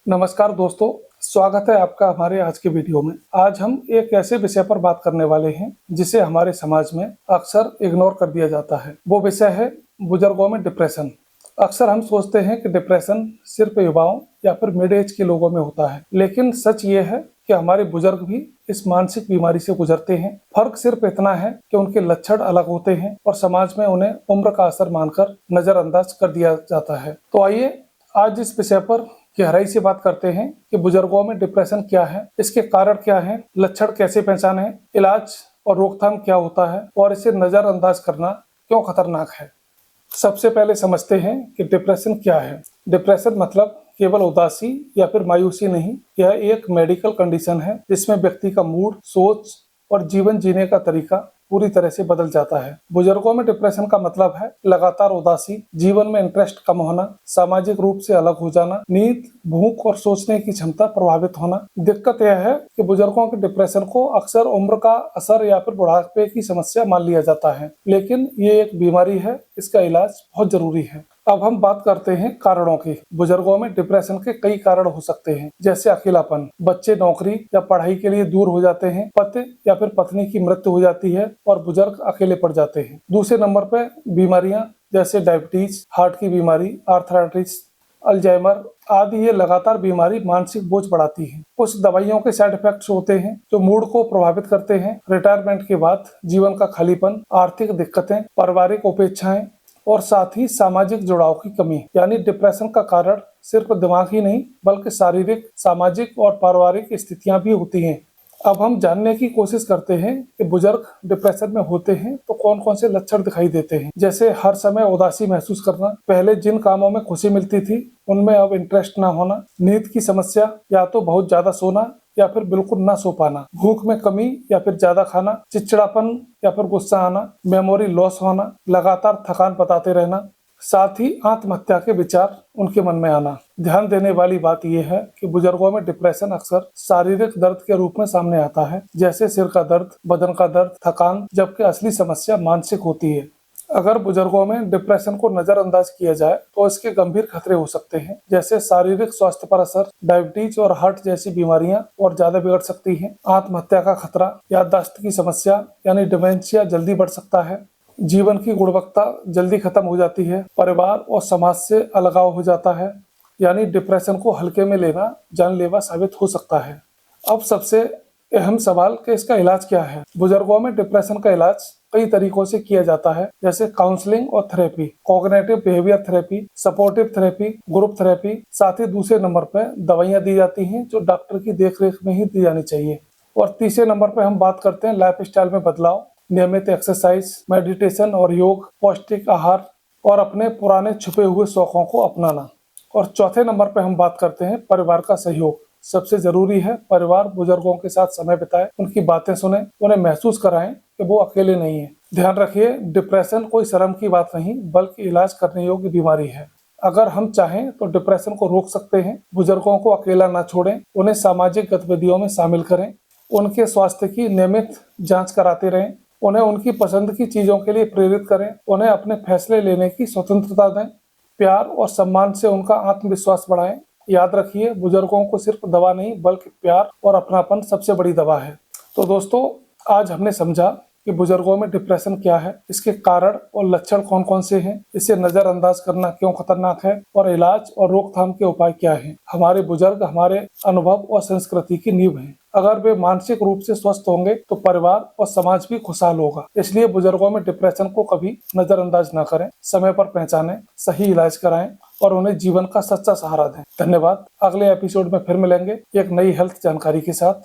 नमस्कार दोस्तों, स्वागत है आपका हमारे आज के वीडियो में। आज हम एक ऐसे विषय पर बात करने वाले हैं जिसे हमारे समाज में अक्सर इग्नोर कर दिया जाता है। वो विषय है बुजुर्गों में डिप्रेशन। अक्सर हम सोचते हैं कि डिप्रेशन सिर्फ युवाओं या फिर मिड एज के लोगों में होता है, लेकिन सच ये है कि हमारे बुजुर्ग भी इस मानसिक बीमारी से गुजरते हैं। फर्क सिर्फ इतना है कि उनके लक्षण अलग होते हैं और समाज में उन्हें उम्र का असर मानकर नजरअंदाज कर दिया जाता है। तो आइए आज इस विषय पर गहराई से बात करते हैं कि बुजुर्गों में डिप्रेशन क्या है, इसके कारण क्या हैं, लक्षण कैसे पहचानें, इलाज और रोकथाम क्या होता है और इसे नजरअंदाज करना क्यों खतरनाक है। सबसे पहले समझते हैं कि डिप्रेशन क्या है। डिप्रेशन मतलब केवल उदासी या फिर मायूसी नहीं, यह एक मेडिकल कंडीशन है जिसमें व्यक्ति का मूड, सोच और जीवन जीने का तरीका पूरी तरह से बदल जाता है। बुजुर्गों में डिप्रेशन का मतलब है लगातार उदासी, जीवन में इंटरेस्ट कम होना, सामाजिक रूप से अलग हो जाना, नींद, भूख और सोचने की क्षमता प्रभावित होना। दिक्कत यह है कि बुजुर्गों के डिप्रेशन को अक्सर उम्र का असर या फिर बुढ़ापे की समस्या मान लिया जाता है, लेकिन ये एक बीमारी है, इसका इलाज बहुत जरूरी है। अब हम बात करते हैं कारणों की। बुजुर्गों में डिप्रेशन के कई कारण हो सकते हैं, जैसे अकेलापन, बच्चे नौकरी या पढ़ाई के लिए दूर हो जाते हैं, पति या फिर पत्नी की मृत्यु हो जाती है और बुजुर्ग अकेले पड़ जाते हैं। दूसरे नंबर पे बीमारियां जैसे डायबिटीज, हार्ट की बीमारी, आर्थराइटिस, अल्जाइमर आदि। ये लगातार बीमारी मानसिक बोझ बढ़ाती है। कुछ दवाइयों के साइड इफेक्ट्स होते हैं जो मूड को प्रभावित करते हैं। रिटायरमेंट के बाद जीवन का खालीपन, आर्थिक दिक्कतें, पारिवारिक उपेक्षाएं और साथ ही सामाजिक जुड़ाव की कमी। यानी डिप्रेशन का कारण सिर्फ दिमाग ही नहीं बल्कि शारीरिक, सामाजिक और पारिवारिक स्थितियां भी होती हैं। अब हम जानने की कोशिश करते हैं कि बुजुर्ग डिप्रेशन में होते हैं तो कौन कौन से लक्षण दिखाई देते हैं। जैसे हर समय उदासी महसूस करना, पहले जिन कामों में खुशी मिलती थी उनमें अब इंटरेस्ट ना होना, नींद की समस्या, या तो बहुत ज्यादा सोना या फिर बिल्कुल ना सो पाना, भूख में कमी या फिर ज्यादा खाना, चिड़चिड़ापन या फिर गुस्सा आना, मेमोरी लॉस होना, लगातार थकान बताते रहना, साथ ही आत्महत्या के विचार उनके मन में आना। ध्यान देने वाली बात यह है कि बुजुर्गों में डिप्रेशन अक्सर शारीरिक दर्द के रूप में सामने आता है, जैसे सिर का दर्द, बदन का दर्द, थकान, जबकि असली समस्या मानसिक होती है। अगर बुजुर्गों में डिप्रेशन को नजरअंदाज किया जाए तो इसके गंभीर खतरे हो सकते हैं, जैसे शारीरिक स्वास्थ्य पर असर, डायबिटीज और हार्ट जैसी बीमारियां और ज्यादा बिगड़ सकती हैं, आत्महत्या का खतरा, याददाश्त की समस्या यानी डिमेंशिया जल्दी बढ़ सकता है, जीवन की गुणवत्ता जल्दी खत्म हो जाती है, परिवार और समाज से अलगाव हो जाता है, यानी डिप्रेशन को हल्के में लेना जानलेवा साबित हो सकता है। अब सबसे अहम सवाल कि इसका इलाज क्या है। बुजुर्गों में डिप्रेशन का इलाज कई तरीकों से किया जाता है, जैसे काउंसलिंग और therapy, cognitive behaviour therapy, supportive therapy, group therapy. साथ ही दूसरे नंबर पर दवाइयां दी जाती हैं जो डॉक्टर की देखरेख में ही दी जानी चाहिए। और तीसरे नंबर पर हम बात करते हैं लाइफ स्टाइल में बदलाव, नियमित एक्सरसाइज, मेडिटेशन और योग, पौष्टिक आहार और अपने पुराने छुपे हुए शौकों को अपनाना। और चौथे नंबर पर हम बात करते हैं परिवार का सहयोग। सबसे जरूरी है परिवार बुजुर्गों के साथ समय बिताए, उनकी बातें सुने, उन्हें महसूस कराएं कि वो अकेले नहीं है। ध्यान रखिए, डिप्रेशन कोई शर्म की बात नहीं बल्कि इलाज करने योग्य बीमारी है। अगर हम चाहें तो डिप्रेशन को रोक सकते हैं। बुजुर्गों को अकेला न छोड़ें, उन्हें सामाजिक गतिविधियों में शामिल करें, उनके स्वास्थ्य की नियमित जांच कराते रहें, उन्हें उनकी पसंद की चीजों के लिए प्रेरित करें, उन्हें अपने फैसले लेने की स्वतंत्रता दें, प्यार और सम्मान से उनका आत्मविश्वास बढ़ाएं। याद रखिए, बुजुर्गों को सिर्फ दवा नहीं बल्कि प्यार और अपनापन सबसे बड़ी दवा है। तो दोस्तों, आज हमने समझा कि बुजुर्गों में डिप्रेशन क्या है, इसके कारण और लक्षण कौन कौन से हैं, इसे नजरअंदाज करना क्यों खतरनाक है और इलाज और रोकथाम के उपाय क्या हैं। हमारे बुजुर्ग हमारे अनुभव और संस्कृति की नींव हैं। अगर वे मानसिक रूप से स्वस्थ होंगे तो परिवार और समाज भी खुशहाल होगा। इसलिए बुजुर्गों में डिप्रेशन को कभी नजरअंदाज न करें, समय पर पहचानें, सही इलाज कराएं और उन्हें जीवन का सच्चा सहारा दें। धन्यवाद। अगले एपिसोड में फिर मिलेंगे एक नई हेल्थ जानकारी के साथ।